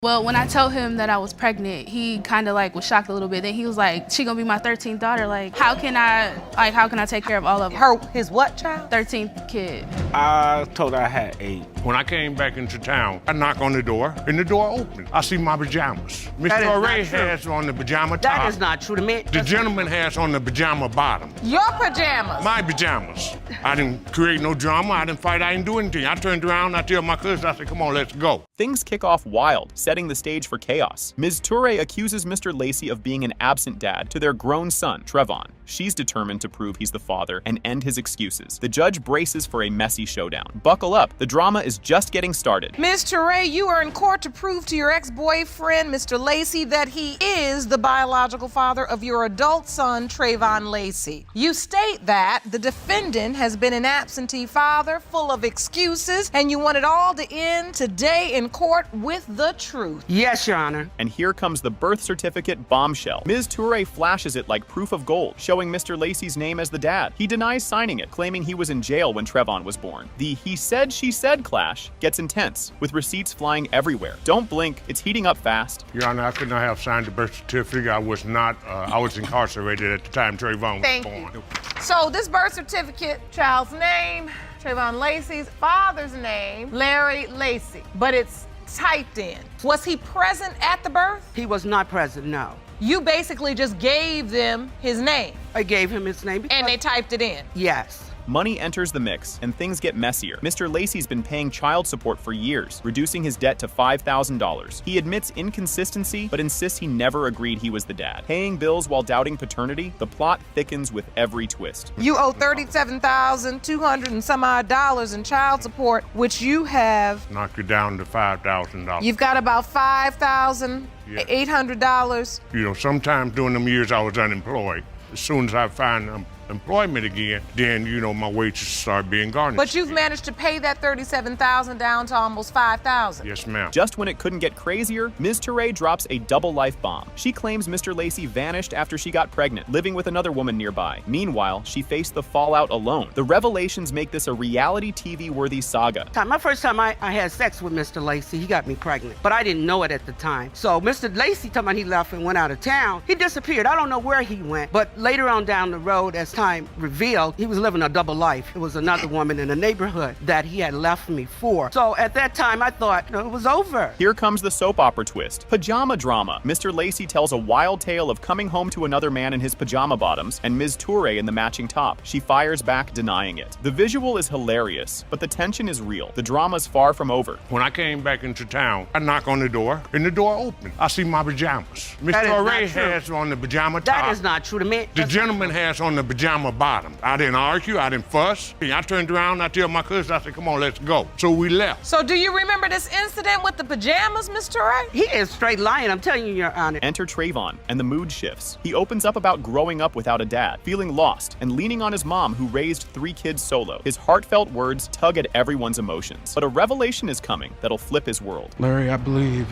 Well, when I told him that I was pregnant, he kind of like was shocked a little bit. Then he was like, "She gonna be my 13th daughter. Like, how can I take care of all of them?" His what child? 13th kid. I told her I had 8. When I came back into town, I knock on the door, and the door opened. I see my pajamas. Mr. Ray has on the pajama top. That is not true to me. The gentleman has on the pajama bottom. Your pajamas? My pajamas. I didn't create no drama. I didn't fight. I didn't do anything. I turned around. I tell my cousin, I said, "Come on, let's go." Things kick off wild, setting the stage for chaos. Ms. Toure accuses Mr. Lacey of being an absent dad to their grown son, Trevon. She's determined to prove he's the father and end his excuses. The judge braces for a messy showdown. Buckle up, the drama is just getting started. Ms. Toure, you are in court to prove to your ex-boyfriend, Mr. Lacey, that he is the biological father of your adult son, Trevon Lacey. You state that the defendant has been an absentee father full of excuses, and you want it all to end today in court with the truth. Yes, Your Honor. And here comes the birth certificate bombshell. Ms. Toure flashes it like proof of gold, showing Mr. Lacey's name as the dad. He denies signing it, claiming he was in jail when Trevon was born. The he said, she said clash gets intense, with receipts flying everywhere. Don't blink, it's heating up fast. Your Honor, I could not have signed the birth certificate. I was not, I was incarcerated at the time Trayvon was born. Thank you. So this birth certificate, child's name, Trevon Lacey's father's name, Larry Lacey, but it's typed in. Was he present at the birth? He was not present, no. You basically just gave them his name. I gave him his name. And they typed it in. Yes. Money enters the mix, and things get messier. Mr. Lacey's been paying child support for years, reducing his debt to $5,000. He admits inconsistency, but insists he never agreed he was the dad. Paying bills while doubting paternity, the plot thickens with every twist. You owe $37,200 and some odd dollars in child support, which you have... Knock it down to $5,000. You've got about $5,800. You know, sometimes during them years I was unemployed. As soon as I find employment again, then, you know, my wages start being garnished. But you've managed to pay that $37,000 down to almost $5,000. Yes, ma'am. Just when it couldn't get crazier, Ms. Toure drops a double life bomb. She claims Mr. Lacey vanished after she got pregnant, living with another woman nearby. Meanwhile, she faced the fallout alone. The revelations make this a reality TV-worthy saga. My first time I had sex with Mr. Lacey, he got me pregnant, but I didn't know it at the time. So Mr. Lacey told me he left and went out of town. He disappeared. I don't know where he went, but later on down the road, as time revealed, he was living a double life. It was another woman in the neighborhood that he had left me for. So at that time, I thought, it was over. Here comes the soap opera twist. Pajama drama. Mr. Lacey tells a wild tale of coming home to another man in his pajama bottoms and Ms. Toure in the matching top. She fires back, denying it. The visual is hilarious, but the tension is real. The drama's far from over. When I came back into town, I knock on the door, and the door opened. I see my pajamas. Mr. Ray has on the pajama top. That is not true to me. The gentleman has on the pajama bottom. I didn't argue, I didn't fuss. I turned around, I tell my cousin, I said, "Come on, let's go." So we left. So do you remember this incident with the pajamas, Mr. Ray? He is straight lying, I'm telling you, Your Honor. Enter Trayvon, and the mood shifts. He opens up about growing up without a dad, feeling lost, and leaning on his mom who raised 3 kids solo. His heartfelt words tug at everyone's emotions. But a revelation is coming that'll flip his world. Larry, I believe,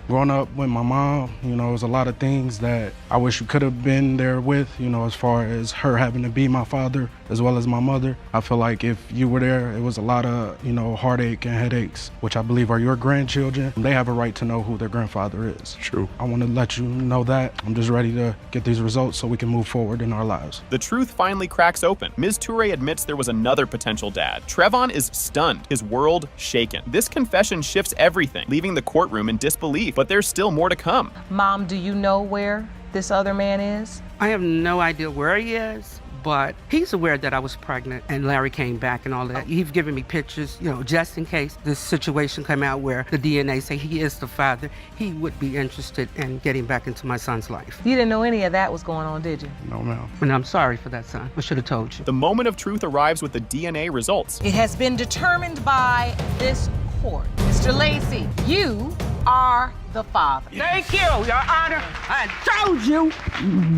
growing up with my mom, there's a lot of things that I wish you could have been there with, as far as her having to be my father as well as my mother. I feel like if you were there, it was a lot of, heartache and headaches, which I believe are your grandchildren. They have a right to know who their grandfather is. True. I want to let you know that. I'm just ready to get these results so we can move forward in our lives. The truth finally cracks open. Ms. Toure admits there was another potential dad. Trevon is stunned, his world shaken. This confession shifts everything, leaving the courtroom in disbelief, but there's still more to come. Mom, do you know where this other man is? I have no idea where he is, but he's aware that I was pregnant and Larry came back and all that. He's given me pictures, just in case this situation came out where the DNA say he is the father, he would be interested in getting back into my son's life. You didn't know any of that was going on, did you? No, ma'am. And I'm sorry for that, son. I should have told you. The moment of truth arrives with the DNA results. It has been determined by this court. Mr. Lacey, you are the father. Thank you, Your Honor. I told you.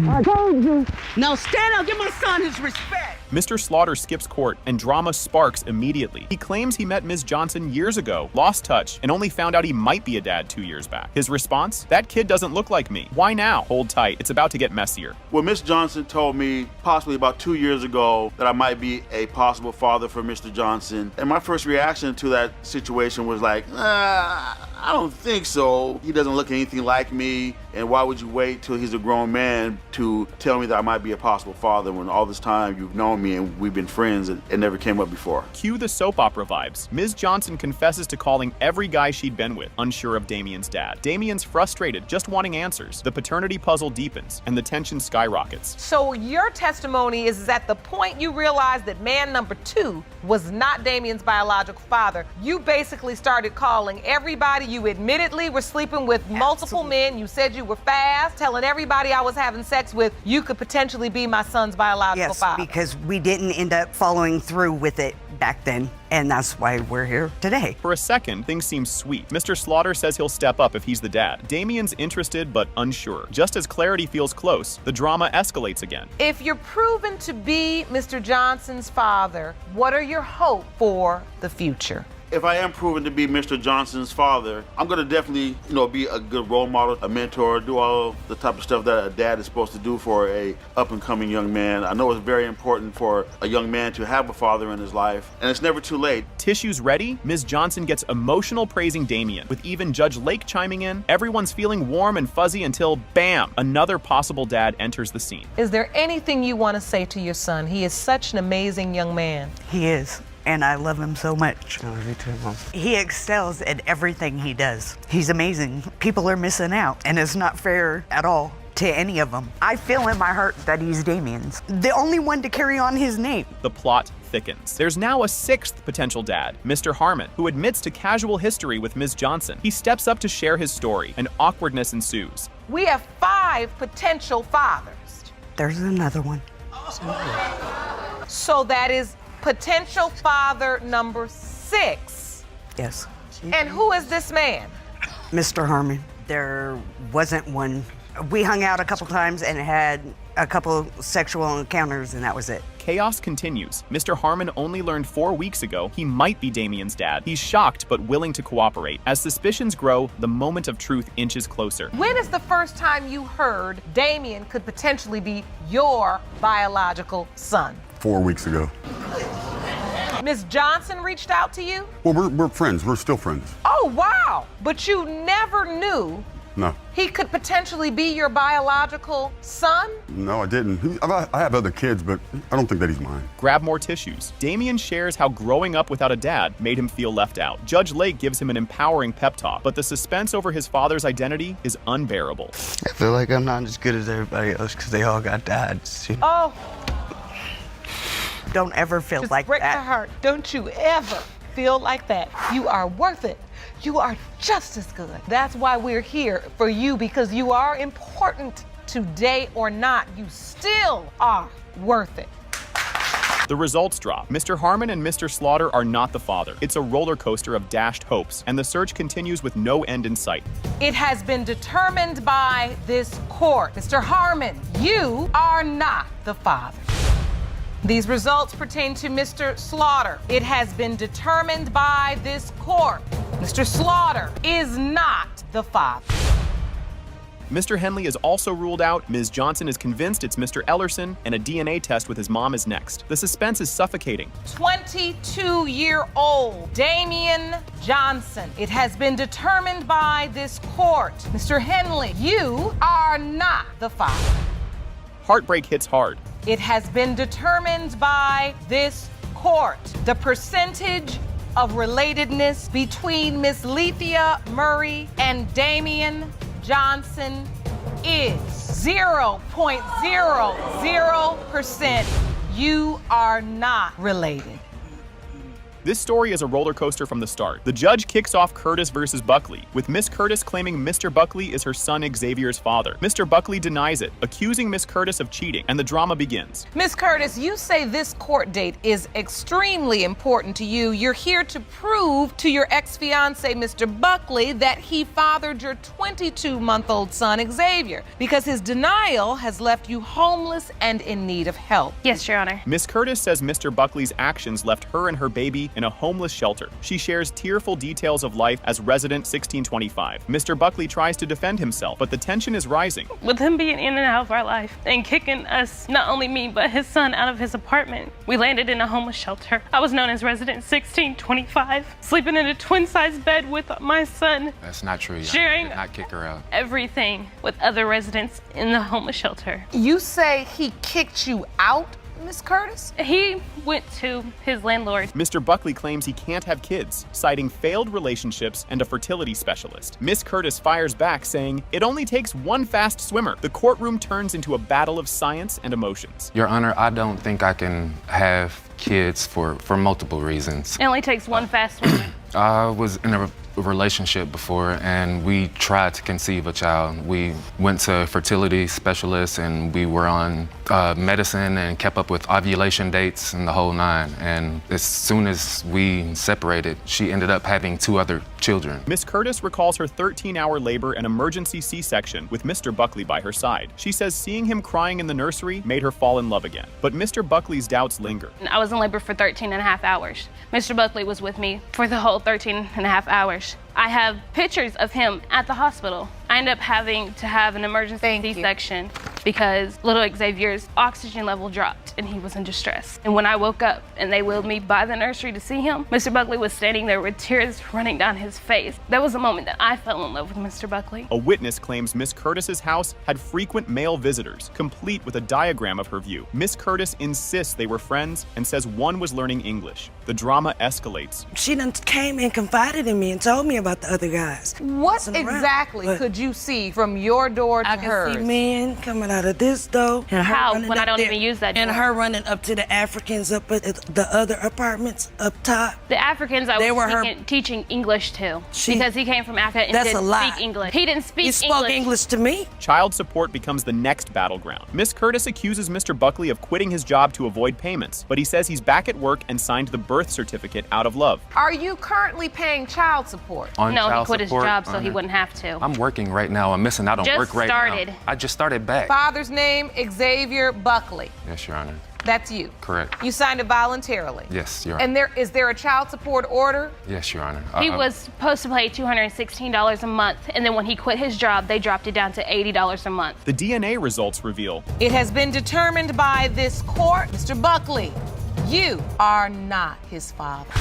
I told you. Now stand up, give my son his respect. Mr. Slaughter skips court, and drama sparks immediately. He claims he met Ms. Johnson years ago, lost touch, and only found out he might be a dad 2 years back. His response? That kid doesn't look like me. Why now? Hold tight, it's about to get messier. Well, Ms. Johnson told me possibly about 2 years ago that I might be a possible father for Mr. Johnson. And my first reaction to that situation was like, I don't think so. He doesn't look anything like me. And why would you wait till he's a grown man to tell me that I might be a possible father when all this time you've known me and we've been friends and it never came up before? Cue the soap opera vibes. Ms. Johnson confesses to calling every guy she'd been with, unsure of Damien's dad. Damien's frustrated, just wanting answers. The paternity puzzle deepens, and the tension skyrockets. So your testimony is at the point you realized that man number 2 was not Damien's biological father. You basically started calling everybody. You admittedly were sleeping with multiple men. You said you were fast, telling everybody I was having sex with, you could potentially be my son's biological father. Yes, because we didn't end up following through with it back then, and that's why we're here today. For a second, things seem sweet. Mr. Slaughter says he'll step up if he's the dad. Damien's interested but unsure. Just as clarity feels close, the drama escalates again. If you're proven to be Mr. Johnson's father, what are your hopes for the future? If I am proven to be Mr. Johnson's father, I'm gonna definitely, be a good role model, a mentor, do all the type of stuff that a dad is supposed to do for a up-and-coming young man. I know it's very important for a young man to have a father in his life, and it's never too late. Tissues ready? Ms. Johnson gets emotional praising Damien, with even Judge Lake chiming in. Everyone's feeling warm and fuzzy until, bam, another possible dad enters the scene. Is there anything you want to say to your son? He is such an amazing young man. He is, and I love him so much. Oh, me too, Mom. He excels at everything he does. He's amazing. People are missing out, and it's not fair at all to any of them. I feel in my heart that he's Damien's, the only one to carry on his name. The plot thickens. There's now a 6th potential dad, Mr. Harmon, who admits to casual history with Ms. Johnson. He steps up to share his story, and awkwardness ensues. We have 5 potential fathers. There's another one. So that is potential father number 6. Yes. And who is this man? Mr. Harmon. There wasn't one. We hung out a couple times and had a couple sexual encounters, and that was it. Chaos continues. Mr. Harmon only learned 4 weeks ago he might be Damien's dad. He's shocked but willing to cooperate. As suspicions grow, the moment of truth inches closer. When is the first time you heard Damien could potentially be your biological son? 4 weeks ago. Ms. Johnson reached out to you? Well, we're friends. We're still friends. Oh, wow. But you never knew No. he could potentially be your biological son? No, I didn't. I have other kids, but I don't think that he's mine. Grab more tissues. Damien shares how growing up without a dad made him feel left out. Judge Lake gives him an empowering pep talk, but the suspense over his father's identity is unbearable. I feel like I'm not as good as everybody else because they all got dads. Oh, Don't ever feel just like break my that. heart. Don't you ever feel like that. You are worth it. You are just as good. That's why we're here for you, because you are important today or not. You still are worth it. The results drop. Mr. Harmon and Mr. Slaughter are not the father. It's a roller coaster of dashed hopes, and the search continues with no end in sight. It has been determined by this court. Mr. Harmon, you are not the father. These results pertain to Mr. Slaughter. It has been determined by this court. Mr. Slaughter is not the father. Mr. Henley is also ruled out. Ms. Johnson is convinced it's Mr. Ellerson, and a DNA test with his mom is next. The suspense is suffocating. 22-year-old Damien Johnson. It has been determined by this court. Mr. Henley, you are not the father. Heartbreak hits hard. It has been determined by this court. The percentage of relatedness between Miss Lethea Murray and Damien Johnson is 0.00%. You are not related. This story is a roller coaster from the start. The judge kicks off Curtis versus Buckley, with Miss Curtis claiming Mr. Buckley is her son Xavier's father. Mr. Buckley denies it, accusing Miss Curtis of cheating, and the drama begins. Miss Curtis, you say this court date is extremely important to you. You're here to prove to your ex-fiance, Mr. Buckley, that he fathered your 22-month-old son, Xavier, because his denial has left you homeless and in need of help. Yes, Your Honor. Miss Curtis says Mr. Buckley's actions left her and her baby in a homeless shelter. She shares tearful details of life as resident 1625. Mr. Buckley tries to defend himself, but the tension is rising. With him being in and out of our life and kicking us, not only me, but his son out of his apartment, we landed in a homeless shelter. I was known as resident 1625, sleeping in a twin-size bed with my son. That's not true. Sharing not kick her out. Everything with other residents in the homeless shelter. You say he kicked you out, Miss Curtis? He went to his landlord. Mr. Buckley claims he can't have kids, citing failed relationships and a fertility specialist. Miss Curtis fires back, saying, "It only takes one fast swimmer." The courtroom turns into a battle of science and emotions. Your Honor, I don't think I can have kids for multiple reasons. It only takes one fast swimmer. I was in a relationship before and we tried to conceive a child. We went to fertility specialists and we were on medicine and kept up with ovulation dates and the whole nine. And as soon as we separated, she ended up having 2 other children. Miss Curtis recalls her 13-hour labor and emergency C-section with Mr. Buckley by her side. She says seeing him crying in the nursery made her fall in love again. But Mr. Buckley's doubts linger. I was in labor for 13 and a half hours. Mr. Buckley was with me for the whole 13 and a half hours. I have pictures of him at the hospital. I ended up having to have an emergency C-section because little Xavier's oxygen level dropped and he was in distress. And when I woke up and they wheeled me by the nursery to see him, Mr. Buckley was standing there with tears running down his face. That was the moment that I fell in love with Mr. Buckley. A witness claims Miss Curtis's house had frequent male visitors, complete with a diagram of her view. Miss Curtis insists they were friends and says one was learning English. The drama escalates. She done came and confided in me and told me about the other guys. What exactly could you see from your door to hers? I could see men coming out of this door. And How? Her When I don't even use that door. And her running up to the Africans up at the other apartments up top. The Africans I was teaching English to because he came from Africa and didn't speak English. He didn't speak English. He spoke English to me. Child support becomes the next battleground. Miss Curtis accuses Mr. Buckley of quitting his job to avoid payments, but he says he's back at work and signed the birth certificate out of love. Are you currently paying child support? No, he quit his job so he wouldn't have to. I'm working right now. I'm missing out on work right now. I just started back. Father's name, Xavier Buckley. Yes, Your Honor. That's you. Correct. You signed it voluntarily. Yes, Your Honor. And is there a child support order? Yes, Your Honor. He was supposed to pay $216 a month, and then when he quit his job, they dropped it down to $80 a month. The DNA results reveal it has been determined by this court, Mr. Buckley, you are not his father.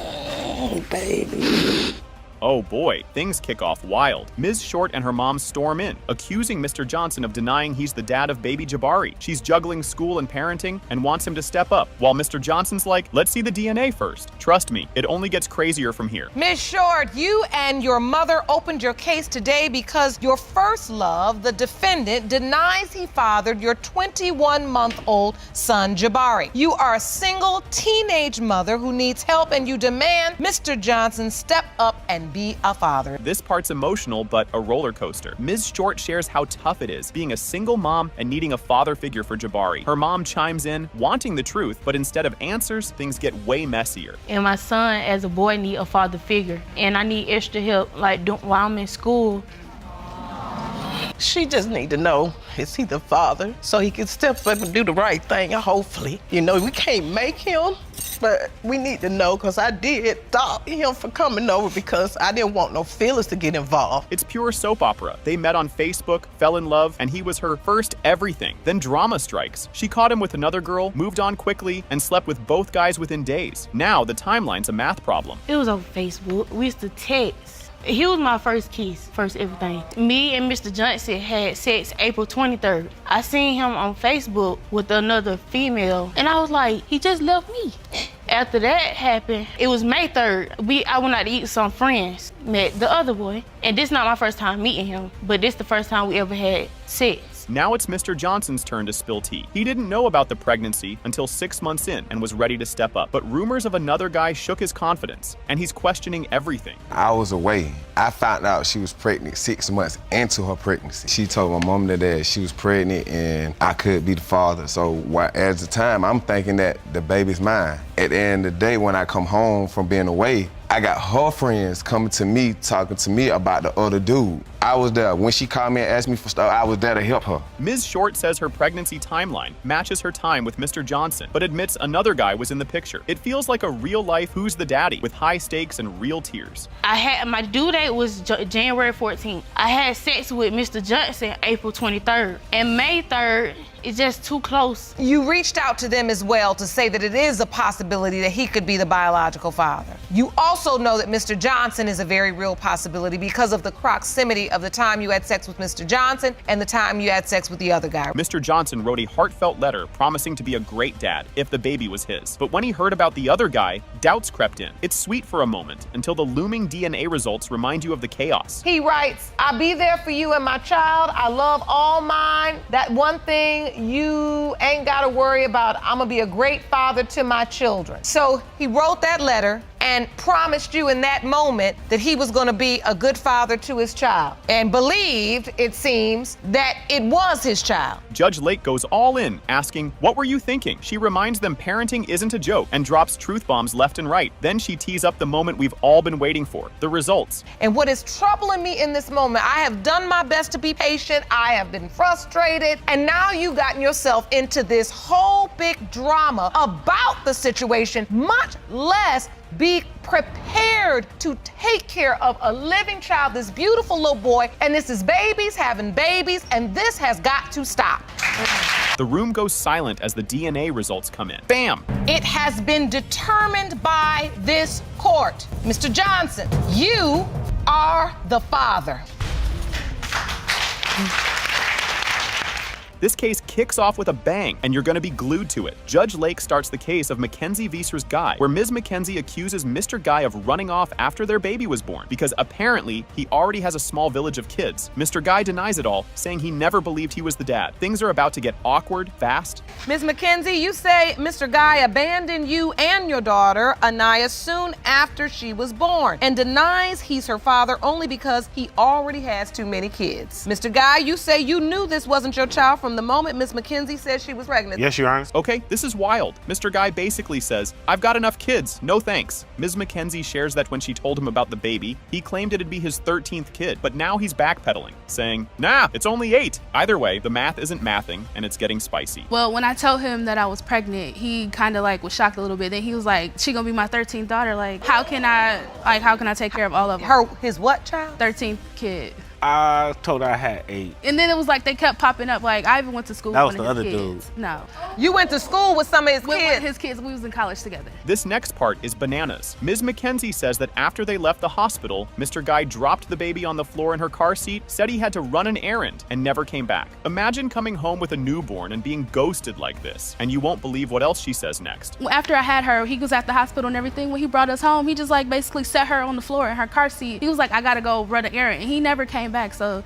Oh, baby. Oh boy, things kick off wild. Ms. Short and her mom storm in, accusing Mr. Johnson of denying he's the dad of baby Jabari. She's juggling school and parenting and wants him to step up, while Mr. Johnson's like, let's see the DNA first. Trust me, it only gets crazier from here. Ms. Short, you and your mother opened your case today because your first love, the defendant, denies he fathered your 21-month-old son, Jabari. You are a single teenage mother who needs help, and you demand Mr. Johnson step up and be a father. This part's emotional, but a roller coaster. Ms. Short shares how tough it is being a single mom and needing a father figure for Jabari. Her mom chimes in, wanting the truth, but instead of answers, things get way messier. And my son, as a boy, need a father figure, and I need extra help, like while I'm in school. She just need to know, is he the father? So he can step up and do the right thing, hopefully. You know, we can't make him, but we need to know, because I did stop him from coming over because I didn't want no feelings to get involved. It's pure soap opera. They met on Facebook, fell in love, and he was her first everything. Then drama strikes. She caught him with another girl, moved on quickly, and slept with both guys within days. Now the timeline's a math problem. It was on Facebook. We used to text. He was my first kiss, first everything. Me and Mr. Johnson had sex April 23rd. I seen him on Facebook with another female, and I was like, he just left me. After that happened, it was May 3rd. I went out to eat with some friends, met the other boy, and this is not my first time meeting him, but this the first time we ever had sex. Now it's Mr. Johnson's turn to spill tea. He didn't know about the pregnancy until 6 months in and was ready to step up. But rumors of another guy shook his confidence, and he's questioning everything. I was away. I found out she was pregnant 6 months into her pregnancy. She told my mom and dad she was pregnant and I could be the father. So at the time, I'm thinking that the baby's mine. At the end of the day, when I come home from being away, I got her friends coming to me, talking to me about the other dude. I was there. When she called me and asked me for stuff, I was there to help her. Ms. Short says her pregnancy timeline matches her time with Mr. Johnson, but admits another guy was in the picture. It feels like a real-life Who's the Daddy with high stakes and real tears. My due date was January 14th. I had sex with Mr. Johnson April 23rd. And May 3rd, it's just too close. You reached out to them as well to say that it is a possibility that he could be the biological father. You also know that Mr. Johnson is a very real possibility because of the proximity of the time you had sex with Mr. Johnson and the time you had sex with the other guy. Mr. Johnson wrote a heartfelt letter promising to be a great dad if the baby was his. But when he heard about the other guy, doubts crept in. It's sweet for a moment until the looming DNA results remind you of the chaos. He writes, I'll be there for you and my child. I love all mine. That one thing you ain't got to worry about. I'm going to be a great father to my children. So he wrote that letter and promised you in that moment that he was going to be a good father to his child and believed, it seems, that it was his child. Judge Lake goes all in, asking, what were you thinking? She reminds them parenting isn't a joke and drops truth bombs left and right. Then she tees up the moment we've all been waiting for, the results. And what is troubling me in this moment, I have done my best to be patient. I have been frustrated. And now you've gotten yourself into this whole big drama about the situation, much less be prepared to take care of a living child, this beautiful little boy, and this is babies having babies, and this has got to stop. The room goes silent as the DNA results come in. Bam! It has been determined by this court. Mr. Johnson, you are the father. This case kicks off with a bang, and you're going to be glued to it. Judge Lake starts the case of Mackenzie Vieser's Guy, where Ms. Mackenzie accuses Mr. Guy of running off after their baby was born, because apparently he already has a small village of kids. Mr. Guy denies it all, saying he never believed he was the dad. Things are about to get awkward fast. Ms. Mackenzie, you say Mr. Guy abandoned you and your daughter, Anaya, soon after she was born, and denies he's her father only because he already has too many kids. Mr. Guy, you say you knew this wasn't your child from the moment Ms. Mackenzie said she was pregnant. Yes, Your Honor. Okay, this is wild. Mr. Guy basically says, I've got enough kids, no thanks. Ms. Mackenzie shares that when she told him about the baby, he claimed it'd be his 13th kid, but now he's backpedaling, saying, nah, it's only 8. Either way, the math isn't mathing, and it's getting spicy. Well, when I told him that I was pregnant, he kind of was shocked a little bit. Then he was like, she gonna be my 13th daughter. How can I take care of all of them? His what child? 13th kid. I told her I had 8. And then it was they kept popping up. I even went to school That with was one the of his other kids. dude. No. You went to school with some of his With kids? his kids. We was in college together. This next part is bananas. Ms. Mackenzie says that after they left the hospital, Mr. Guy dropped the baby on the floor in her car seat, said he had to run an errand, and never came back. Imagine coming home with a newborn and being ghosted like this, and you won't believe what else she says next. After I had her, he was at the hospital and everything. When he brought us home, he just basically set her on the floor in her car seat. He was like, I gotta go run an errand, and he never came back. So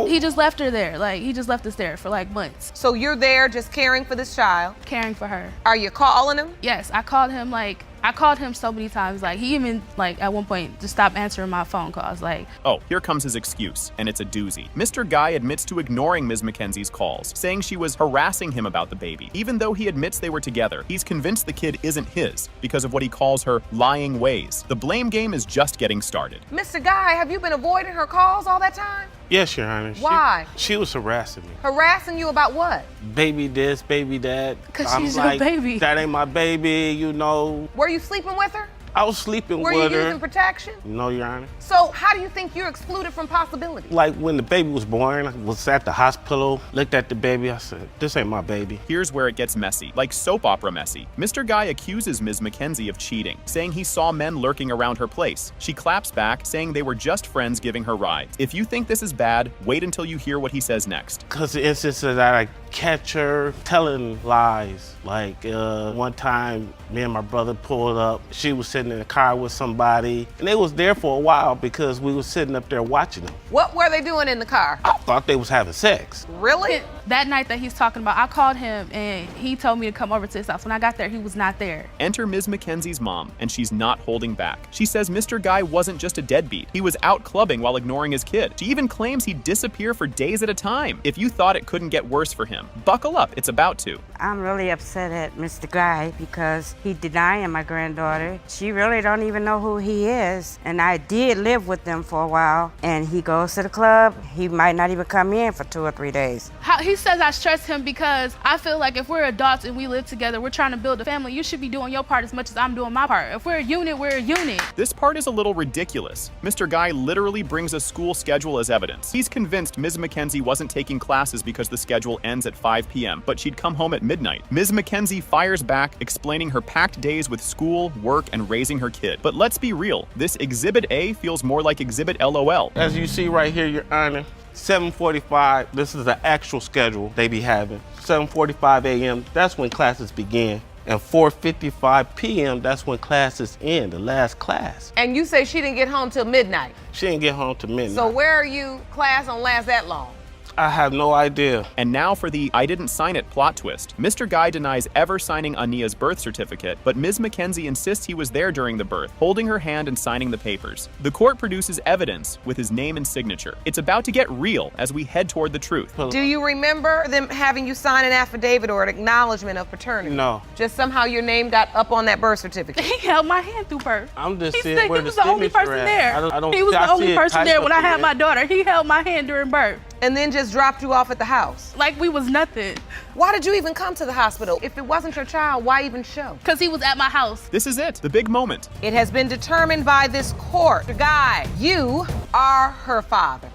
he just left her there. He just left us there for months. So you're there just caring for this child? Caring for her. Are you calling him? Yes, I called him I called him so many times. He even at one point just stopped answering my phone calls. Oh, here comes his excuse, and it's a doozy. Mr. Guy admits to ignoring Ms. Mackenzie's calls, saying she was harassing him about the baby. Even though he admits they were together, he's convinced the kid isn't his because of what he calls her lying ways. The blame game is just getting started. Mr. Guy, have you been avoiding her calls all that time? Yes, Your Honor. Why? She was harassing me. Harassing you about what? Baby this, baby that. Because she's your baby. That ain't my baby, you know. Were you sleeping with her? I was sleeping Were with you her. using protection? No, Your Honor. So how do you think you're excluded from possibility? When the baby was born, I was at the hospital, looked at the baby, I said, this ain't my baby. Here's where it gets messy, soap opera messy. Mr. Guy accuses Ms. Mackenzie of cheating, saying he saw men lurking around her place. She claps back, saying they were just friends giving her rides. If you think this is bad, wait until you hear what he says next. Because the instance that I catch her telling lies. One time, me and my brother pulled up. She was sitting in the car with somebody, and they was there for a while because we was sitting up there watching them. What were they doing in the car? I thought they was having sex. Really? That night that he's talking about, I called him and he told me to come over to his house. When I got there, he was not there. Enter Ms. Mackenzie's mom, and she's not holding back. She says Mr. Guy wasn't just a deadbeat. He was out clubbing while ignoring his kid. She even claims he'd disappear for days at a time. If you thought it couldn't get worse for him, buckle up, it's about to. I'm really upset at Mr. Guy because he denying my granddaughter. She really don't even know who he is. And I did live with them for a while, and he goes to the club. He might not even come in for 2 or 3 days. He says I stress him because I feel like if we're adults and we live together, we're trying to build a family, you should be doing your part as much as I'm doing my part. If we're a unit, we're a unit. This part is a little ridiculous. Mr. Guy literally brings a school schedule as evidence. He's convinced Ms. McKenzie wasn't taking classes because the schedule ends at 5 p.m., but she'd come home at midnight. Ms. McKenzie fires back, explaining her packed days with school, work, and raising her kid. But let's be real, this Exhibit A feels more like Exhibit LOL. As you see right here, Your Honor, 7:45, this is the actual schedule they be having. 7:45 a.m., that's when classes begin. And 4:55 p.m., that's when classes end, the last class. And you say she didn't get home till midnight. She didn't get home till midnight. So where are you? Class don't last that long. I have no idea. And now for the I didn't sign it plot twist. Mr. Guy denies ever signing Ania's birth certificate, but Ms. McKenzie insists he was there during the birth, holding her hand and signing the papers. The court produces evidence with his name and signature. It's about to get real as we head toward the truth. Do you remember them having you sign an affidavit or an acknowledgement of paternity? No. Just somehow your name got up on that birth certificate? He held my hand through birth. I'm just He seeing said where he was the the only person signature there. at. He was the only person there when I had my daughter. He held my hand during birth. And then just dropped you off at the house? Like we was nothing. Why did you even come to the hospital? If it wasn't your child, why even show? Because he was at my house. This is it, the big moment. It has been determined by this court. Guy, you are her father.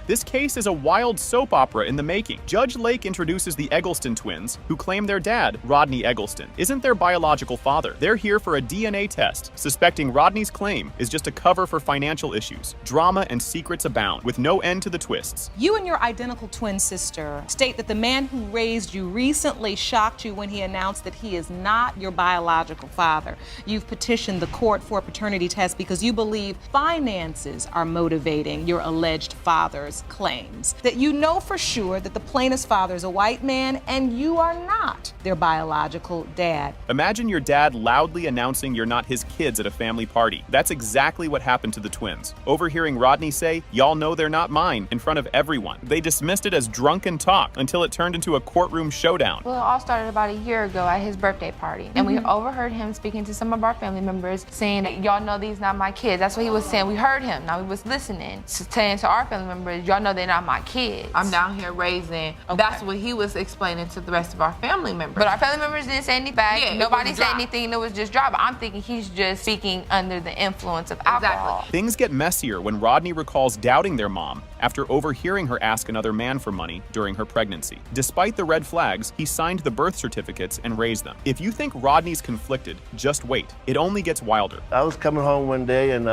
This case is a wild soap opera in the making. Judge Lake introduces the Eggleston twins, who claim their dad, Rodney Eggleston, isn't their biological father. They're here for a DNA test, suspecting Rodney's claim is just a cover for financial issues. Drama and secrets abound, with no end to the twists. You and your identical twin sister state that the man who raised you recently shocked you when he announced that he is not your biological father. You've petitioned the court for a paternity test because you believe finances are motivating your alleged father's claims. That you know for sure that the plaintiff's father is a white man and you are not their biological dad. Imagine your dad loudly announcing you're not his kids at a family party. That's exactly what happened to the twins. Overhearing Rodney say, "Y'all know they're not mine," in front of everyone. They dismissed it as drunken talk until it turned into a courtroom showdown. Well, it all started about a year ago at his birthday party. And we overheard him speaking to some of our family members saying, "Y'all know these not my kids." That's what he was saying. We heard him. Now we was listening. Saying to our family members, "Y'all know they're not my kids. I'm down here raising." That's what he was explaining to the rest of our family members. But our family members didn't say anything back. Yeah, Nobody said anything. It was just drama. I'm thinking he's just speaking under the influence of alcohol. Things get messier when Rodney recalls doubting their mom after overhearing her ask another man for money during her pregnancy. Despite the red flags, he signed the birth certificates and raised them. If you think Rodney's conflicted, just wait. It only gets wilder. I was coming home one day and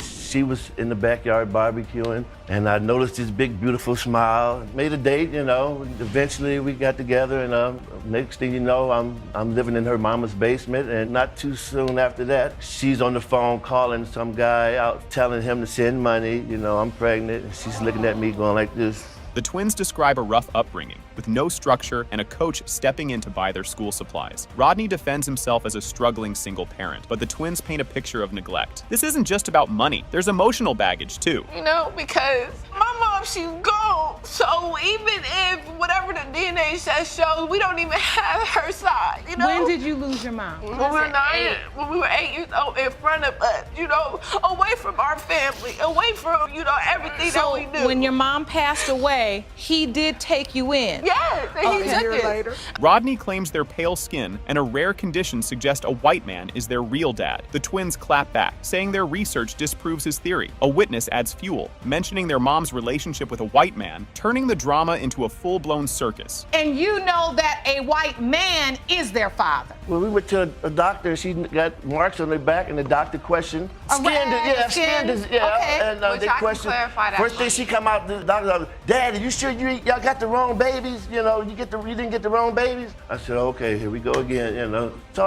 she was in the backyard barbecuing, and I noticed this big, beautiful smile. Made a date, you know. Eventually, we got together, and next thing you know, I'm living in her mama's basement, and not too soon after that, she's on the phone calling some guy out, telling him to send money. You know, I'm pregnant, and she's looking at me going like this. The twins describe a rough upbringing, with no structure and a coach stepping in to buy their school supplies. Rodney defends himself as a struggling single parent, but the twins paint a picture of neglect. This isn't just about money, there's emotional baggage too. You know, because my mom, she's gone. So even if whatever the DNA test shows, we don't even have her side, you know? When did you lose your mom? When we were 8 years old, in front of us, you know, away from our family, away from, you know, everything that we knew. When your mom passed away, he did take you in. Yes, and he took it. Later. Rodney claims their pale skin and a rare condition suggest a white man is their real dad. The twins clap back, saying their research disproves his theory. A witness adds fuel, mentioning their mom's relationship with a white man, turning the drama into a full-blown circus. And you know that a white man is their father. Well, we went to a doctor, and she got marks on her back, and the doctor questioned. Skin. Okay. And they questioned. First thing she come out, the doctor, "Dad, are you sure y'all got the wrong babies? You know, you didn't get the wrong babies?" I said, "Okay, here we go again." You know, so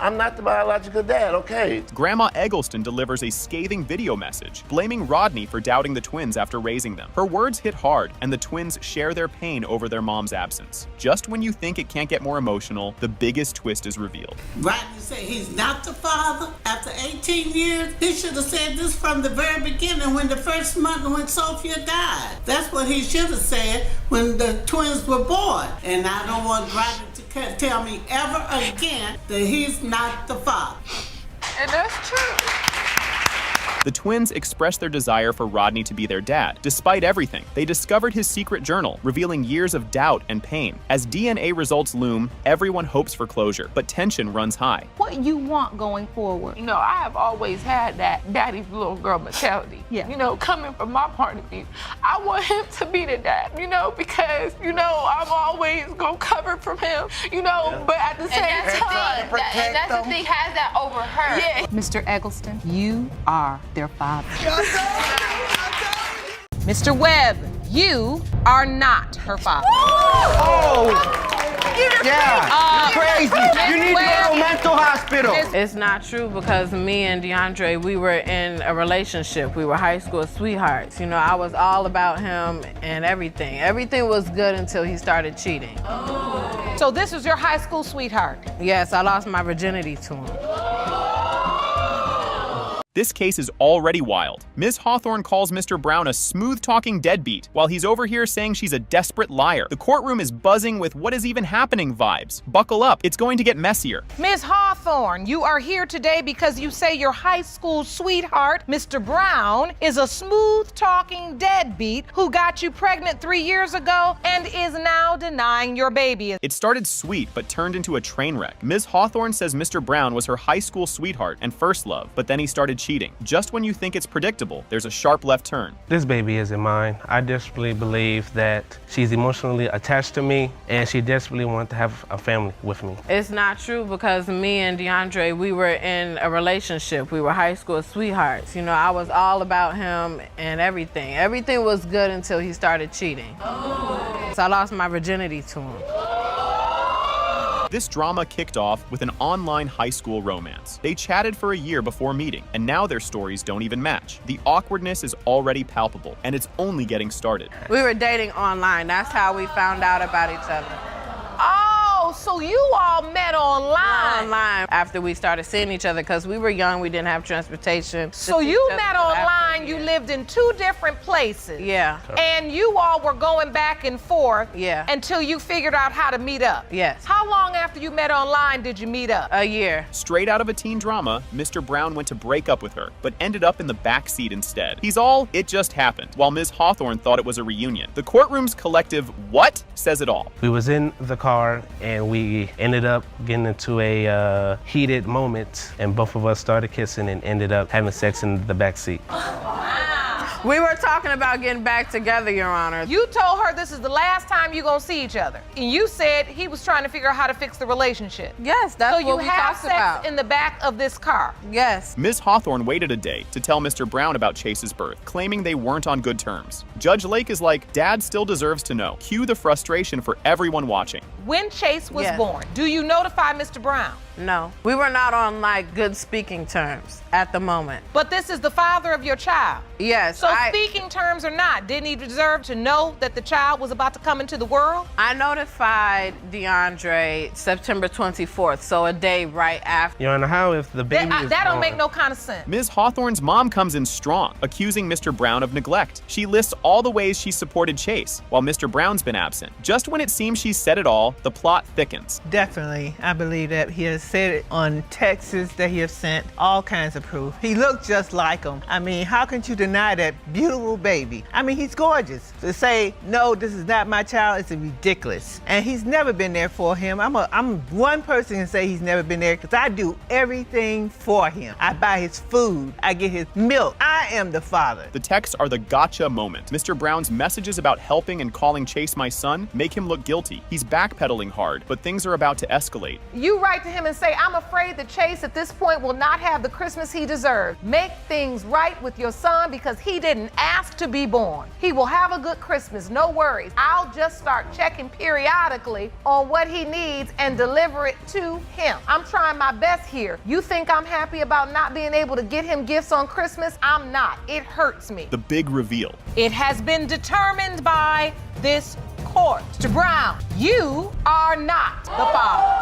I'm not the biological dad, okay? Grandma Eggleston delivers a scathing video message, blaming Rodney for doubting the twins after raising them. Her words hit hard, and the twins share their pain over their mom's absence. Just when you think it can't get more emotional, the biggest twist is revealed. Rodney said he's not the father. After 18 years, he should have said this from the very beginning when the first month when Sophia died. That's what he should have said when the twins were born. And I don't want Rodney to tell me ever again that he's not the father. And that's true. The twins expressed their desire for Rodney to be their dad. Despite everything, they discovered his secret journal, revealing years of doubt and pain. As DNA results loom, everyone hopes for closure, but tension runs high. What you want going forward? You know, I have always had that daddy's little girl mentality. Yeah. You know, coming from my point of view, I want him to be the dad, you know, because, you know, I'm always gonna cover from him, you know, but at the same time. And that's the thing, has that over her. Yeah. Mr. Eggleston, you are their father. Mr. Webb, you are not her father. Yeah, you're crazy. You need to go to a mental hospital. It's not true because me and DeAndre, we were in a relationship. We were high school sweethearts. You know, I was all about him and everything. Everything was good until he started cheating. So this was your high school sweetheart? Yes, I lost my virginity to him. This case is already wild. Ms. Hawthorne calls Mr. Brown a smooth-talking deadbeat, while he's over here saying she's a desperate liar. The courtroom is buzzing with what is even happening vibes. Buckle up, it's going to get messier. Ms. Hawthorne, you are here today because you say your high school sweetheart, Mr. Brown, is a smooth-talking deadbeat who got you pregnant 3 years ago and is now denying your baby. It started sweet, but turned into a train wreck. Ms. Hawthorne says Mr. Brown was her high school sweetheart and first love, but then he started cheating. Just when you think it's predictable, there's a sharp left turn. This baby isn't mine. I desperately believe that she's emotionally attached to me and she desperately wants to have a family with me. It's not true because me and DeAndre, we were in a relationship. We were high school sweethearts. You know, I was all about him and everything. Everything was good until he started cheating. So I lost my virginity to him. This drama kicked off with an online high school romance. They chatted for a year before meeting, and now their stories don't even match. The awkwardness is already palpable, and it's only getting started. We were dating online. That's how we found out about each other. Oh, so you all met online? Online, after we started seeing each other, because we were young, we didn't have transportation. So you met online, you lived in 2 different places. Yeah. And you all were going back and forth. Yeah. Until you figured out how to meet up. Yes. How long after you met online did you meet up? A year. Straight out of a teen drama, Mr. Brown went to break up with her, but ended up in the back seat instead. He's all, it just happened, while Ms. Hawthorne thought it was a reunion. The courtroom's collective what says it all. We was in the car and we ended up getting into a heated moment and both of us started kissing and ended up having sex in the back seat. We were talking about getting back together, Your Honor. You told her this is the last time you're gonna see each other. And you said he was trying to figure out how to fix the relationship. Yes, that's what we So you have talked sex about. in the back of this car? Yes. Ms. Hawthorne waited a day to tell Mr. Brown about Chase's birth, claiming they weren't on good terms. Judge Lake is like, Dad still deserves to know. Cue the frustration for everyone watching. When Chase was Yes. born, do you notify Mr. Brown? No. We were not on, like, good speaking terms at the moment. But this is the father of your child. Yes. So speaking terms or not, didn't he deserve to know that the child was about to come into the world? I notified DeAndre September 24th, so a day right after. Your Honor, how if the baby is That don't born? make no kind of sense. Ms. Hawthorne's mom comes in strong, accusing Mr. Brown of neglect. She lists all the ways she supported Chase, while Mr. Brown's been absent. Just when it seems she's said it all, the plot thickens. Definitely, I believe that he has said it on texts that he has sent, all kinds of proof. He looked just like him. I mean, how can you deny that beautiful baby? I mean, he's gorgeous. To say, no, this is not my child, is ridiculous. And he's never been there for him. I'm one person can say he's never been there because I do everything for him. I buy his food, I get his milk. I am the father. The texts are the gotcha moment. Mr. Brown's messages about helping and calling Chase my son make him look guilty. He's backpedaling hard, but things are about to escalate. You write to him and say, I'm afraid that Chase at this point will not have the Christmas he deserves. Make things right with your son because he didn't ask to be born. He will have a good Christmas, no worries. I'll just start checking periodically on what he needs and deliver it to him. I'm trying my best here. You think I'm happy about not being able to get him gifts on Christmas? I'm not. It hurts me. The big reveal. It has been determined by this court. Mr. Brown, you are not the father.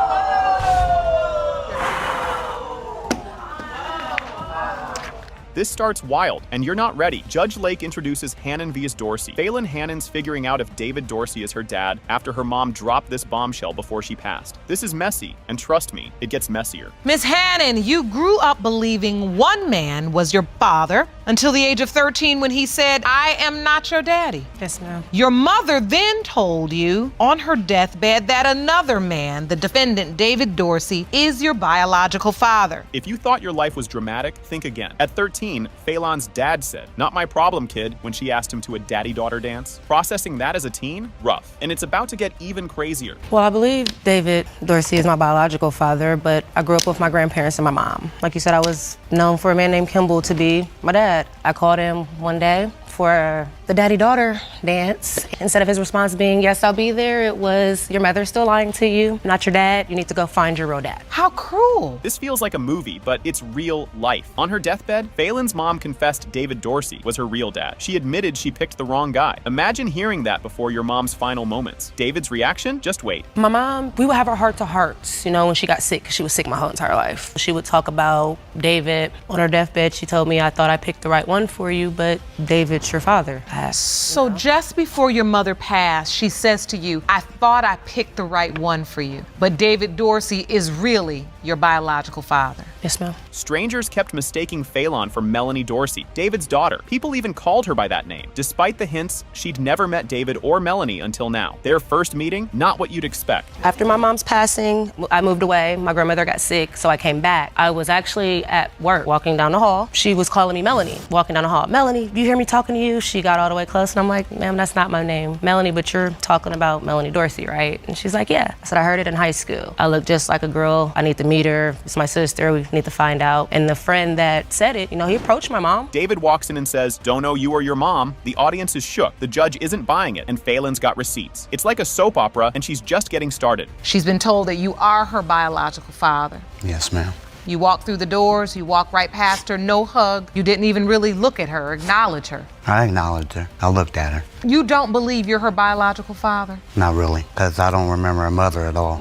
This starts wild, and you're not ready. Judge Lake introduces Hannon vs. Dorsey. Phelan Hannon's figuring out if David Dorsey is her dad after her mom dropped this bombshell before she passed. This is messy, and trust me, it gets messier. Ms. Hannon, you grew up believing one man was your father until the age of 13 when he said, "I am not your daddy." Yes, ma'am. Your mother then told you on her deathbed that another man, the defendant David Dorsey, is your biological father. If you thought your life was dramatic, think again. At 13, Phelan's dad said, "Not my problem, kid," when she asked him to a daddy-daughter dance. Processing that as a teen? Rough. And it's about to get even crazier. Well, I believe David Dorsey is my biological father, but I grew up with my grandparents and my mom. Like you said, I was known for a man named Kimball to be my dad. I called him one day for the daddy-daughter dance. Instead of his response being, "Yes, I'll be there," it was, "Your mother's still lying to you, not your dad. You need to go find your real dad." How cruel. This feels like a movie, but it's real life. On her deathbed, Phelan's mom confessed David Dorsey was her real dad. She admitted she picked the wrong guy. Imagine hearing that before your mom's final moments. David's reaction? Just wait. My mom, we would have our heart-to-hearts, you know, when she got sick, 'cause she was sick my whole entire life. She would talk about David. On her deathbed, she told me, "I thought I picked the right one for you, but David's your father." So just before your mother passed, she says to you, "I thought I picked the right one for you, but David Dorsey is really your biological father." Yes, ma'am. Strangers kept mistaking Phelan for Melanie Dorsey, David's daughter. People even called her by that name. Despite the hints, she'd never met David or Melanie until now. Their first meeting, not what you'd expect. After my mom's passing, I moved away. My grandmother got sick, so I came back. I was actually at work, walking down the hall. She was calling me Melanie, walking down the hall. "Melanie, you hear me talking to you?" She got all the way close, and I'm like, "Ma'am, that's not my name. Melanie, but you're talking about Melanie Dorsey, right?" And she's like, "Yeah." I said, "I heard it in high school. I look just like a girl. I need to meet her. It's my sister. We need to find out." And the friend that said it, you know, he approached my mom. David walks in and says, "Don't know you or your mom." The audience is shook. The judge isn't buying it, and Phelan's got receipts. It's like a soap opera, and she's just getting started. She's been told that you are her biological father. Yes, ma'am. You walked through the doors, you walked right past her, no hug. You didn't even really look at her, acknowledge her. I acknowledged her. I looked at her. You don't believe you're her biological father? Not really, because I don't remember her mother at all.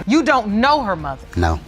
You don't know her mother? No.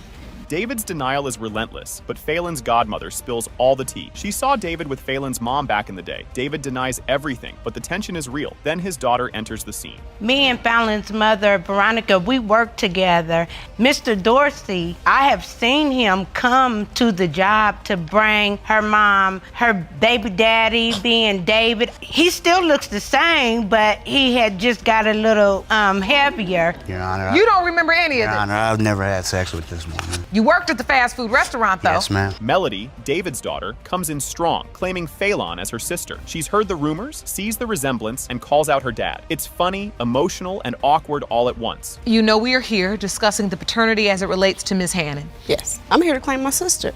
David's denial is relentless, but Phelan's godmother spills all the tea. She saw David with Phelan's mom back in the day. David denies everything, but the tension is real. Then his daughter enters the scene. Me and Phelan's mother, Veronica, we work together. Mr. Dorsey, I have seen him come to the job to bring her mom, her baby daddy being David. He still looks the same, but he had just got a little heavier. Your Honor. You don't remember any of this? Your Honor, I've never had sex with this woman. You worked at the fast food restaurant, though. Yes, ma'am. Melody, David's daughter, comes in strong, claiming Phelan as her sister. She's heard the rumors, sees the resemblance, and calls out her dad. It's funny, emotional, and awkward all at once. You know we are here discussing the paternity as it relates to Ms. Hannon. Yes, I'm here to claim my sister.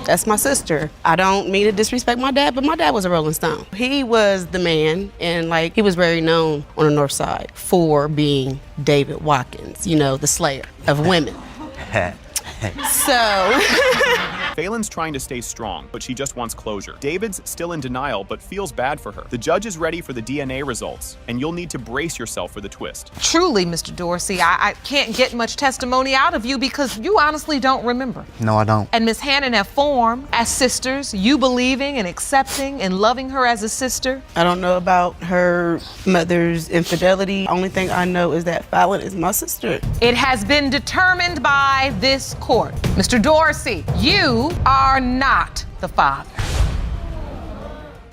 That's my sister. I don't mean to disrespect my dad, but my dad was a Rolling Stone. He was the man, and like he was very known on the North Side for being David Watkins, you know, the slayer of women. So Phelan's trying to stay strong, but she just wants closure. David's still in denial, but feels bad for her. The judge is ready for the DNA results, and you'll need to brace yourself for the twist. Truly, Mr. Dorsey, I can't get much testimony out of you because you honestly don't remember. No, I don't. And Ms. Hannon have formed as sisters, you believing and accepting and loving her as a sister. I don't know about her mother's infidelity. Only thing I know is that Phelan is my sister. It has been determined by this court. Mr. Dorsey, you are not the father.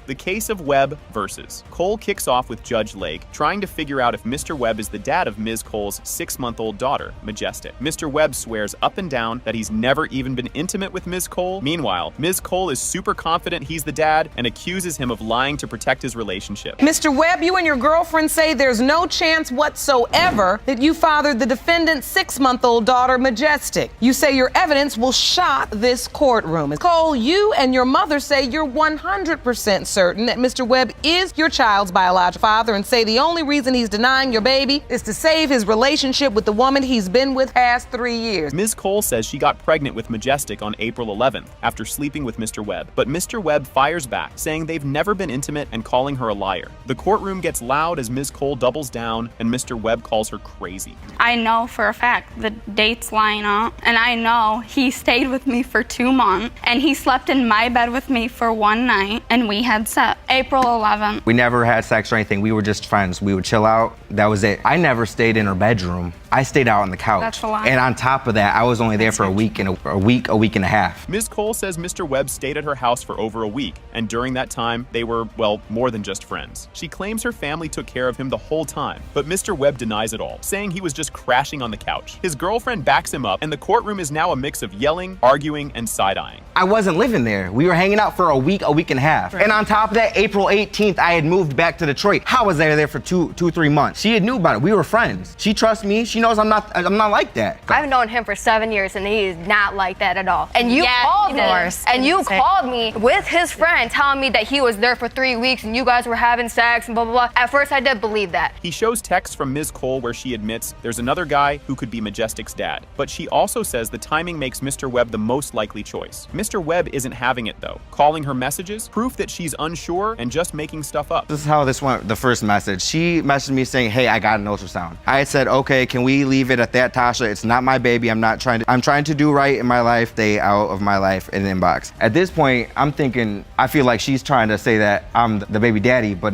The case of Webb versus. Cole kicks off with Judge Lake, trying to figure out if Mr. Webb is the dad of Ms. Cole's 6-month-old daughter, Majestic. Mr. Webb swears up and down that he's never even been intimate with Ms. Cole. Meanwhile, Ms. Cole is super confident he's the dad and accuses him of lying to protect his relationship. Mr. Webb, you and your girlfriend say there's no chance whatsoever that you fathered the defendant's 6-month-old daughter, Majestic. You say your evidence will shock this courtroom. Cole, you and your mother say you're 100% certain that Mr. Webb is your child's biological father and say the only reason he's denying your baby is to save his relationship with the woman he's been with past 3 years. Ms. Cole says she got pregnant with Majestic on April 11th after sleeping with Mr. Webb. But Mr. Webb fires back, saying they've never been intimate and calling her a liar. The courtroom gets loud as Ms. Cole doubles down and Mr. Webb calls her crazy. I know for a fact the dates line up, and I know he stayed with me for 2 months, and he slept in my bed with me for 1 night, and we had sex April 11th. We never had sex or anything. We were just friends. We would chill out. That was it. I never stayed in her bedroom. I stayed out on the couch. That's a lie. And on top of that, I was only there for a week and a week and a half. Ms. Cole says Mr. Webb stayed at her house for over a week, and during that time, they were, well, more than just friends. She claims her family took care of him the whole time, but Mr. Webb denies it all, saying he was just crashing on the couch. His girlfriend backs him up, and the courtroom is now a mix of yelling, arguing, and side-eyeing. I wasn't living there. We were hanging out for a week and a half. Right. And on top of that, April 18th, I had moved back to Detroit. How was I there for 3 months? She had knew about it. We were friends. She trusts me. She knows I'm not like that. I've known him for 7 years and he is not like that at all. And you called me, and you called me with his friend telling me that he was there for 3 weeks and you guys were having sex and blah, blah, blah. At first, I did believe that. He shows texts from Ms. Cole where she admits there's another guy who could be Majestic's dad. But she also says the timing makes Mr. Webb the most likely choice. Mr. Webb isn't having it though, calling her messages proof that she's unsure and just making stuff up. This is how this went, the first message. She messaged me saying, hey, I got an ultrasound. I said, okay, can we leave it at that, Tasha? It's not my baby. I'm trying to do right in my life, stay out of my life in the inbox. At this point, I'm thinking, I feel like she's trying to say that I'm the baby daddy, but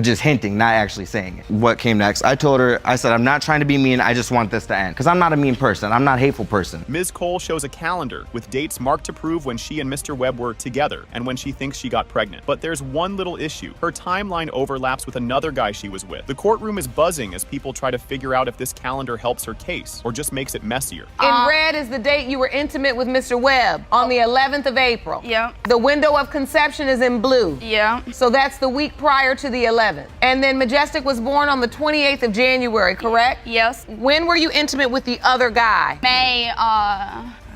just hinting, not actually saying it. What came next? I told her, I said, I'm not trying to be mean. I just want this to end. Because I'm not a mean person. I'm not a hateful person. Ms. Cole shows a calendar with dates marked to prove when she and Mr. Webb were together and when she thinks she got pregnant. But there's one little issue. Her timeline overlaps with another guy she was with. The courtroom is buzzing as people try to figure out if this calendar helps her case or just makes it messier. In red is the date you were intimate with Mr. Webb, on the 11th of April. Yeah. The window of conception is in blue. Yeah. So that's the week prior to the 11th. And then Majestic was born on the 28th of January, correct? Yes. When were you intimate with the other guy? May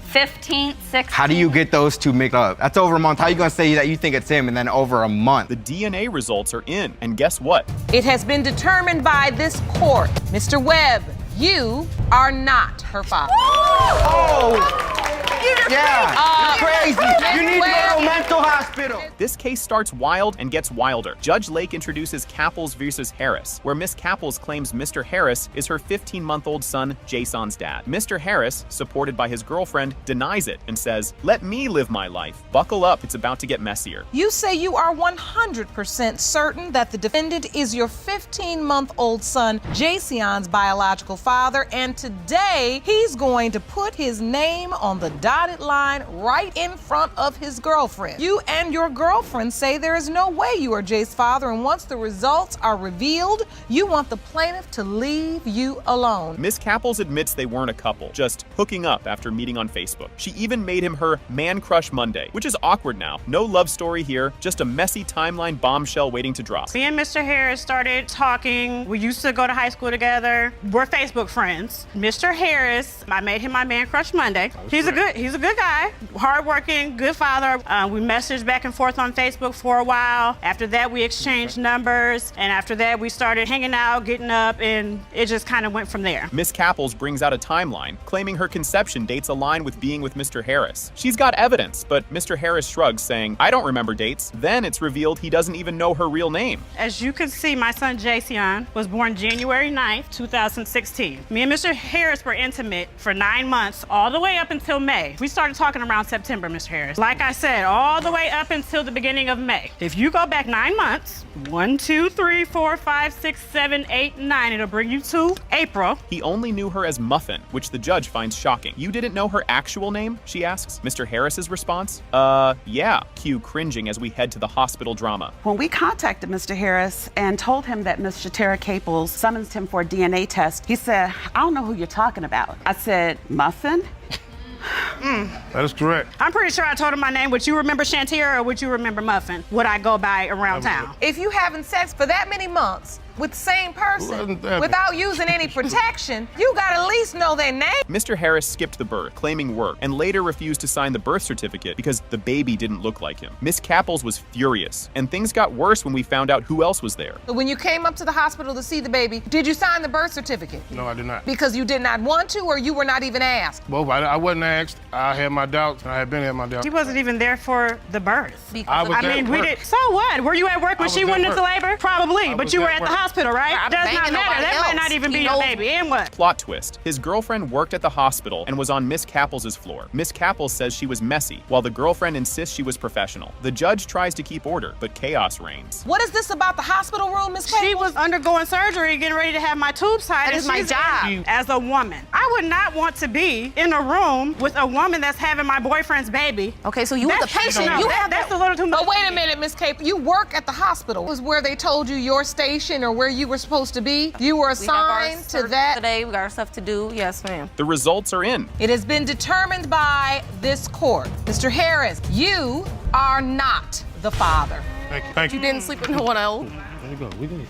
15th, 16th. How do you get those two mixed up? That's over a month. How are you gonna say that you think it's him and then over a month? The DNA results are in, and guess what? It has been determined by this court. Mr. Webb, you are not her father. Oh! Yeah, you're crazy. You need to go to a mental hospital. This case starts wild and gets wilder. Judge Lake introduces Capples versus Harris, where Miss Capples claims Mr. Harris is her 15-month-old son, Jason's dad. Mr. Harris, supported by his girlfriend, denies it and says, let me live my life. Buckle up, it's about to get messier. You say you are 100% certain that the defendant is your 15-month-old son, Jason's biological father, and today he's going to put his name on the dotted line right in front of his girlfriend. You and your girlfriend say there is no way you are Jay's father, and once the results are revealed, you want the plaintiff to leave you alone. Miss Capples admits they weren't a couple, just hooking up after meeting on Facebook. She even made him her man crush Monday, which is awkward now. No love story here, just a messy timeline bombshell waiting to drop. Me and Mr. Harris started talking. We used to go to high school together. We're Facebook friends. Mr. Harris, I made him my man crush Monday. He's a good guy, hardworking, good father. We messaged back and forth on Facebook for a while. After that, we exchanged numbers, and after that, we started hanging out, getting up, and it just kind of went from there. Miss Capples brings out a timeline, claiming her conception dates align with being with Mr. Harris. She's got evidence, but Mr. Harris shrugs, saying, I don't remember dates. Then it's revealed he doesn't even know her real name. As you can see, my son Jason was born January 9th, 2016. Me and Mr. Harris were intimate for 9 months, all the way up until May. May. We started talking around September, Mr. Harris. Like I said, all the way up until the beginning of May. If you go back 9 months, 1, 2, 3, 4, 5, 6, 7, 8, 9, it'll bring you to April. He only knew her as Muffin, which the judge finds shocking. You didn't know her actual name? She asks. Mr. Harris's response? Yeah. Cue cringing as we head to the hospital drama. When we contacted Mr. Harris and told him that Ms. Shatera Caples summonsed him for a DNA test, he said, I don't know who you're talking about. I said, Muffin? That is correct. I'm pretty sure I told him my name. Would you remember Shantira or would you remember Muffin? Would I go by around town? If you having sex for that many months with the same person without using any protection, you gotta at least know their name. Mr. Harris skipped the birth, claiming work, and later refused to sign the birth certificate because the baby didn't look like him. Miss Caples was furious, and things got worse when we found out who else was there. When you came up to the hospital to see the baby, did you sign the birth certificate? No, I did not. Because you did not want to, or you were not even asked? Well, I wasn't asked. I had my doubts, and I had been had my doubts. She wasn't even there for the birth. I was at work. So what? Were you at work when she went into labor? Probably, but you were at the hospital, right? Does not matter. That might not even be your baby. And what? Plot twist. His girlfriend worked at the hospital and was on Miss Caples' floor. Miss Caples says she was messy, while the girlfriend insists she was professional. The judge tries to keep order, but chaos reigns. What is this about the hospital room, Miss Caples? She was undergoing surgery, getting ready to have my tubes tied. That is my job. As a woman, I would not want to be in a room with a woman that's having my boyfriend's baby. Okay, so you were the patient. You have that's a little too much. But wait a minute, Miss Cape. You work at the hospital. Was where they told you your station or where you were supposed to be? You were assigned to that? Today, we got our stuff to do. Yes, ma'am. The results are in. It has been determined by this court. Mr. Harris, you are not the father. Thank you. You didn't sleep with no one else. There you go. We good.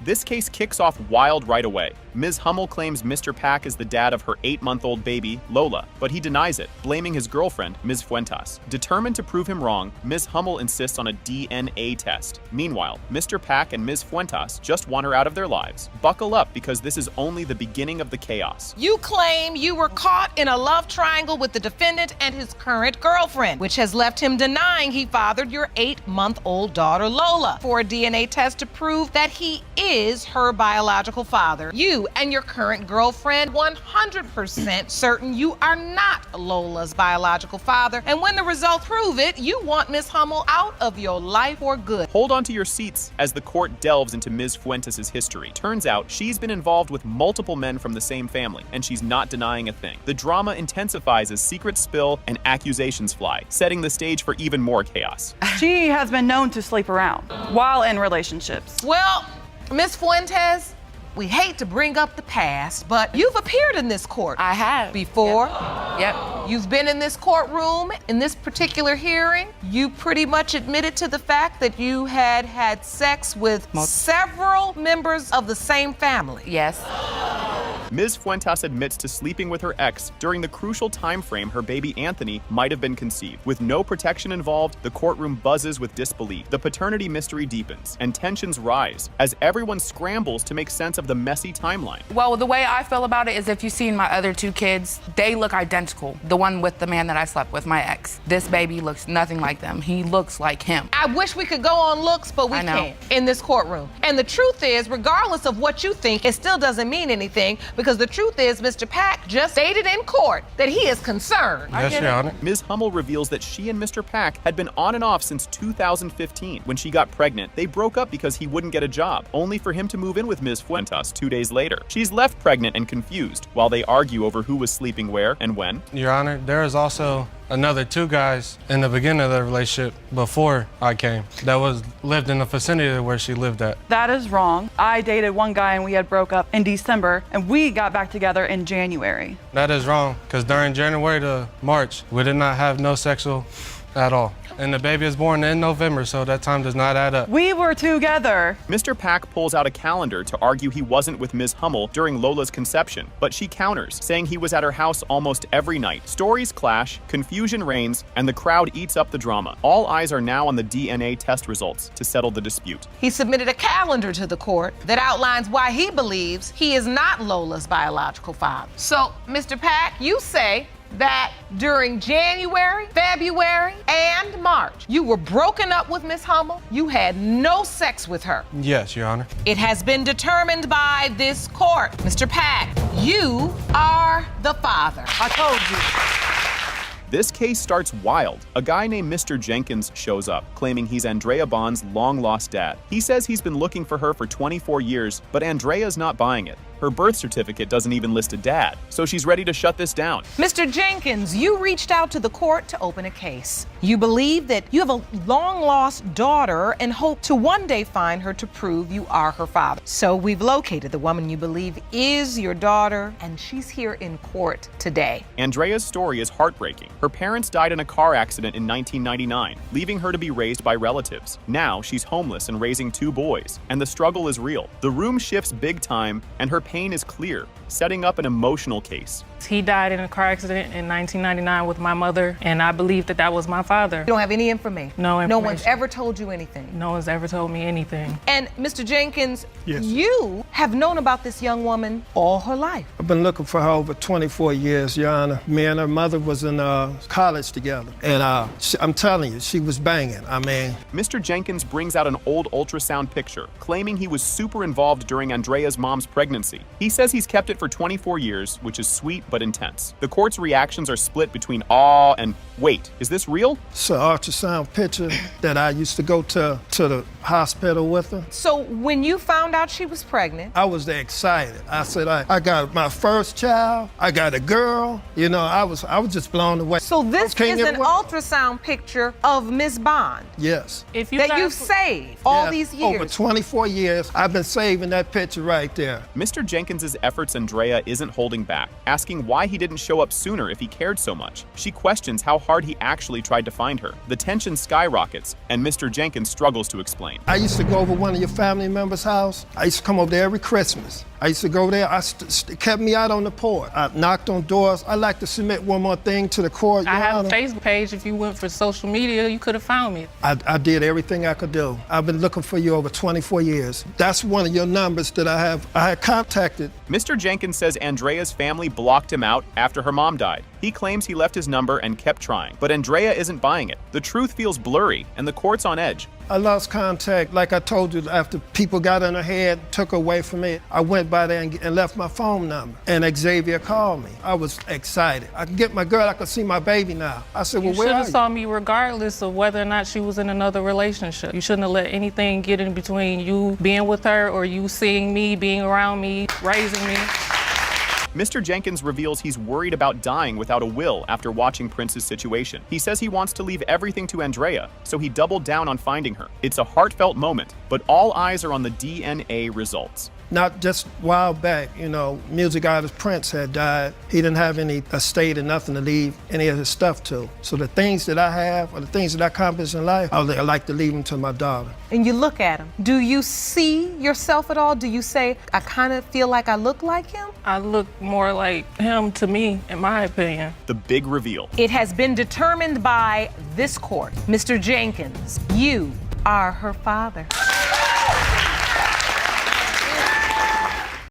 This case kicks off wild right away. Ms. Hummel claims Mr. Pack is the dad of her 8-month-old baby, Lola, but he denies it, blaming his girlfriend, Ms. Fuentas. Determined to prove him wrong, Ms. Hummel insists on a DNA test. Meanwhile, Mr. Pack and Ms. Fuentas just want her out of their lives. Buckle up, because this is only the beginning of the chaos. You claim you were caught in a love triangle with the defendant and his current girlfriend, which has left him denying he fathered your 8-month-old daughter, Lola, for a DNA test to prove that he is her biological father. You and your current girlfriend 100% certain you are not Lola's biological father, and when the results prove it, you want Miss Hummel out of your life for good. Hold on to your seats as the court delves into Ms. Fuentes' history. Turns out she's been involved with multiple men from the same family, and she's not denying a thing. The drama intensifies as secrets spill and accusations fly, setting the stage for even more chaos. She has been known to sleep around while in relationships. Well, Miss Fuentes, we hate to bring up the past, but you've appeared in this court. I have. Before. Yep. You've been in this courtroom in this particular hearing. You pretty much admitted to the fact that you had had sex with several members of the same family. Yes. Ms. Fuentes admits to sleeping with her ex during the crucial time frame her baby Anthony might have been conceived. With no protection involved, the courtroom buzzes with disbelief. The paternity mystery deepens, and tensions rise as everyone scrambles to make sense of the messy timeline. Well, the way I feel about it is if you've seen my other 2 kids, they look identical. The one with the man that I slept with, my ex. This baby looks nothing like them. He looks like him. I wish we could go on looks, but we can't in this courtroom. And the truth is, regardless of what you think, it still doesn't mean anything, because the truth is Mr. Pack just stated in court that he is concerned. Yes, Your Honor. Ms. Hummel reveals that she and Mr. Pack had been on and off since 2015. When she got pregnant, they broke up because he wouldn't get a job, only for him to move in with Ms. Fuentes 2 days later. She's left pregnant and confused while they argue over who was sleeping where and when. Your Honor, there is also another 2 guys in the beginning of the relationship before I came that lived in the vicinity where she lived at. That is wrong. I dated one guy and we had broke up in December and we got back together in January. That is wrong, because during January to March, we did not have no sexual at all. And the baby is born in November, so that time does not add up. We were together. Mr. Pack pulls out a calendar to argue he wasn't with Ms. Hummel during Lola's conception, but she counters, saying he was at her house almost every night. Stories clash, confusion reigns, and the crowd eats up the drama. All eyes are now on the DNA test results to settle the dispute. He submitted a calendar to the court that outlines why he believes he is not Lola's biological father. So, Mr. Pack, you say that during January, February, and March, you were broken up with Miss Hummel. You had no sex with her. Yes, Your Honor. It has been determined by this court. Mr. Pack, you are the father. I told This case starts wild. A guy named Mr. Jenkins shows up, claiming he's Andrea Bond's long-lost dad. He says he's been looking for her for 24 years, but Andrea's not buying it. Her birth certificate doesn't even list a dad, so she's ready to shut this down. Mr. Jenkins, you reached out to the court to open a case. You believe that you have a long-lost daughter and hope to one day find her to prove you are her father. So we've located the woman you believe is your daughter, and she's here in court today. Andrea's story is heartbreaking. Her parents died in a car accident in 1999, leaving her to be raised by relatives. Now she's homeless and raising 2 boys, and the struggle is real. The room shifts big time, and her pain is clear, setting up an emotional case. He died in a car accident in 1999 with my mother, and I believe that that was my father. You don't have any information? No information. No one's ever told you anything? No one's ever told me anything. And Mr. Jenkins, Yes. you have known about this young woman all her life. I've been looking for her over 24 years, Your Honor. Me and her mother was in college together, and I'm telling you, she was banging. I mean... Mr. Jenkins brings out an old ultrasound picture, claiming he was super involved during Andrea's mom's pregnancy. He says he's kept it for 24 years, which is sweet but intense. The court's reactions are split between awe and, wait, is this real? It's an ultrasound picture that I used to go to the hospital with her. So when you found out she was pregnant, I was excited. I said, I got my first child. I got a girl. You know, I was just blown away. So this is an ultrasound picture of Miss Bond? Yes. That you've saved all these years? Over 24 years, I've been saving that picture right there. Mr. Jenkins' efforts Andrea isn't holding back, asking why he didn't show up sooner if he cared so much. She questions how hard he actually tried to find her. The tension skyrockets, and Mr. Jenkins struggles to explain. I used to go over one of your family members' house. I used to come over there every Christmas. I used to go there. It kept me out on the porch. I knocked on doors. I'd like to submit one more thing to the court. I have a Facebook page. If you went for social media, you could have found me. I did everything I could do. I've been looking for you over 24 years. That's one of your numbers that I had contacted. Mr. Jenkins says Andrea's family blocked him out after her mom died. He claims he left his number and kept trying, but Andrea isn't buying it. The truth feels blurry, and the court's on edge. I lost contact, like I told you, after people got in her head, took her away from me. I went by there and left my phone number, and Xavier called me. I was excited. I could get my girl, I could see my baby now. I said, well, where are you? You should have saw me regardless of whether or not she was in another relationship. You shouldn't have let anything get in between you being with her or you seeing me, being around me, raising me. Mr. Jenkins reveals he's worried about dying without a will after watching Prince's situation. He says he wants to leave everything to Andrea, so he doubled down on finding her. It's a heartfelt moment, but all eyes are on the DNA results. Not just a while back, you know, music artist Prince had died. He didn't have any estate and nothing to leave any of his stuff to. So the things that I have or the things that I accomplished in life, I like to leave them to my daughter. And you look at him. Do you see yourself at all? Do you say, I kind of feel like I look like him? I look more like him to me, in my opinion. The big reveal. It has been determined by this court. Mr. Jenkins, you are her father.